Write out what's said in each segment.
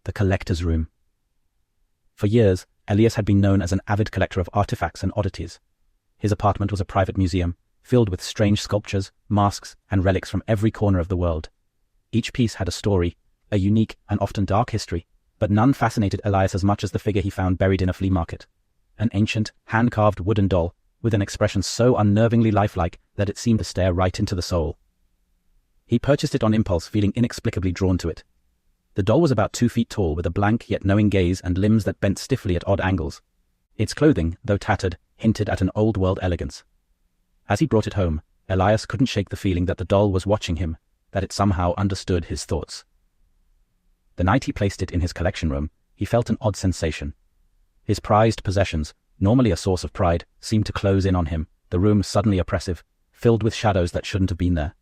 the collector's room. For years, Elias had been known as an avid collector of artifacts and oddities. His apartment was a private museum, filled with strange sculptures, masks, and relics from every corner of the world. Each piece had a story, a unique and often dark history, but none fascinated Elias as much as the figure he found buried in a flea market. An ancient, hand-carved wooden doll, with an expression so unnervingly lifelike that it seemed to stare right into the soul. He purchased it on impulse, feeling inexplicably drawn to it. The doll was about 2 feet tall, with a blank yet knowing gaze and limbs that bent stiffly at odd angles. Its clothing, though tattered, hinted at an old-world elegance. As he brought it home, Elias couldn't shake the feeling that the doll was watching him, that it somehow understood his thoughts. The night he placed it in his collection room, he felt an odd sensation. His prized possessions, normally a source of pride, seemed to close in on him, the room suddenly oppressive, filled with shadows that shouldn't have been there.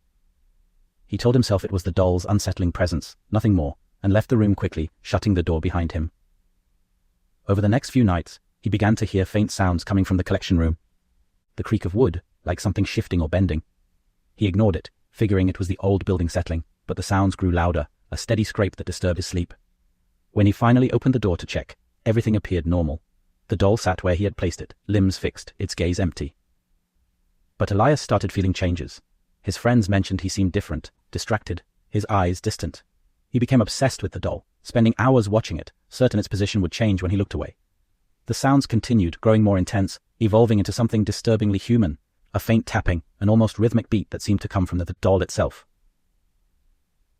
He told himself it was the doll's unsettling presence, nothing more, and left the room quickly, shutting the door behind him. Over the next few nights, he began to hear faint sounds coming from the collection room. The creak of wood, like something shifting or bending. He ignored it, figuring it was the old building settling, but the sounds grew louder, a steady scrape that disturbed his sleep. When he finally opened the door to check, everything appeared normal. The doll sat where he had placed it, limbs fixed, its gaze empty. But Elias started feeling changes. His friends mentioned he seemed different, distracted, his eyes distant. He became obsessed with the doll, spending hours watching it, certain its position would change when he looked away. The sounds continued, growing more intense, evolving into something disturbingly human, a faint tapping, an almost rhythmic beat that seemed to come from the doll itself.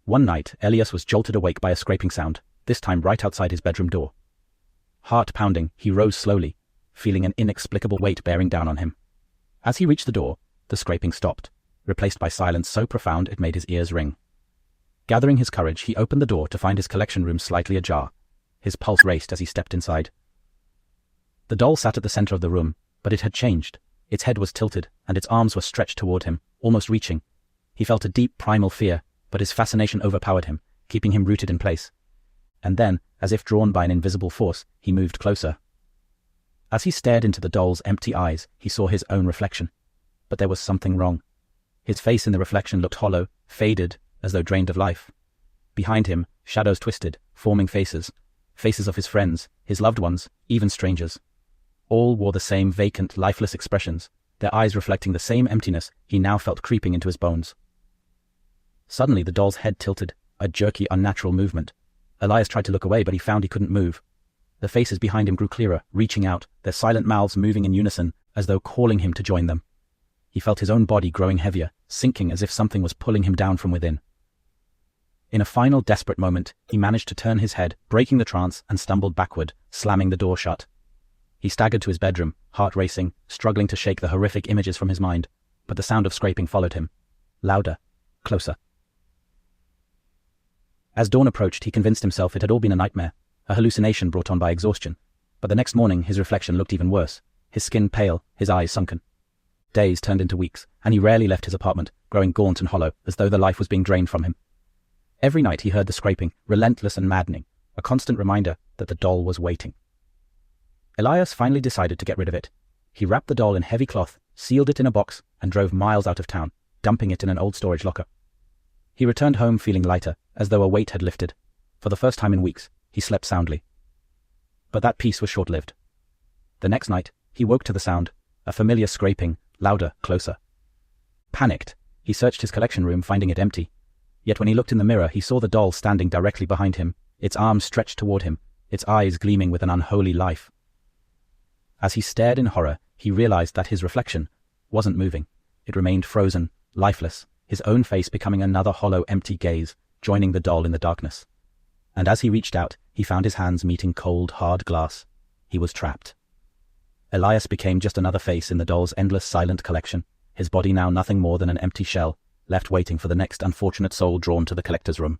One night, Elias was jolted awake by a scraping sound, this time right outside his bedroom door. Heart pounding, he rose slowly, feeling an inexplicable weight bearing down on him. As he reached the door, the scraping stopped, replaced by silence so profound it made his ears ring. Gathering his courage, he opened the door to find his collection room slightly ajar. His pulse raced as he stepped inside. The doll sat at the center of the room, but it had changed. Its head was tilted, and its arms were stretched toward him, almost reaching. He felt a deep primal fear, but his fascination overpowered him, keeping him rooted in place. And then, as if drawn by an invisible force, he moved closer. As he stared into the doll's empty eyes, he saw his own reflection. But there was something wrong. His face in the reflection looked hollow, faded, as though drained of life. Behind him, shadows twisted, forming faces. Faces of his friends, his loved ones, even strangers. All wore the same vacant, lifeless expressions, their eyes reflecting the same emptiness he now felt creeping into his bones. Suddenly the doll's head tilted, a jerky, unnatural movement. Elias tried to look away, but he found he couldn't move. The faces behind him grew clearer, reaching out, their silent mouths moving in unison, as though calling him to join them. He felt his own body growing heavier, sinking as if something was pulling him down from within. In a final desperate moment, he managed to turn his head, breaking the trance, and stumbled backward, slamming the door shut. He staggered to his bedroom, heart racing, struggling to shake the horrific images from his mind, but the sound of scraping followed him. Louder, closer. As dawn approached, he convinced himself it had all been a nightmare, a hallucination brought on by exhaustion. But the next morning, his reflection looked even worse, his skin pale, his eyes sunken. Days turned into weeks, and he rarely left his apartment, growing gaunt and hollow, as though the life was being drained from him. Every night he heard the scraping, relentless and maddening, a constant reminder that the doll was waiting. Elias finally decided to get rid of it. He wrapped the doll in heavy cloth, sealed it in a box, and drove miles out of town, dumping it in an old storage locker. He returned home feeling lighter, as though a weight had lifted. For the first time in weeks, he slept soundly. But that peace was short-lived. The next night, he woke to the sound, a familiar scraping, louder, closer. Panicked, he searched his collection room, finding it empty. Yet when he looked in the mirror, he saw the doll standing directly behind him, its arms stretched toward him, its eyes gleaming with an unholy life. As he stared in horror, he realized that his reflection wasn't moving. It remained frozen, lifeless, his own face becoming another hollow, empty gaze, joining the doll in the darkness. And as he reached out, he found his hands meeting cold, hard glass. He was trapped. Elias became just another face in the doll's endless, silent collection, his body now nothing more than an empty shell, left waiting for the next unfortunate soul drawn to the collector's room.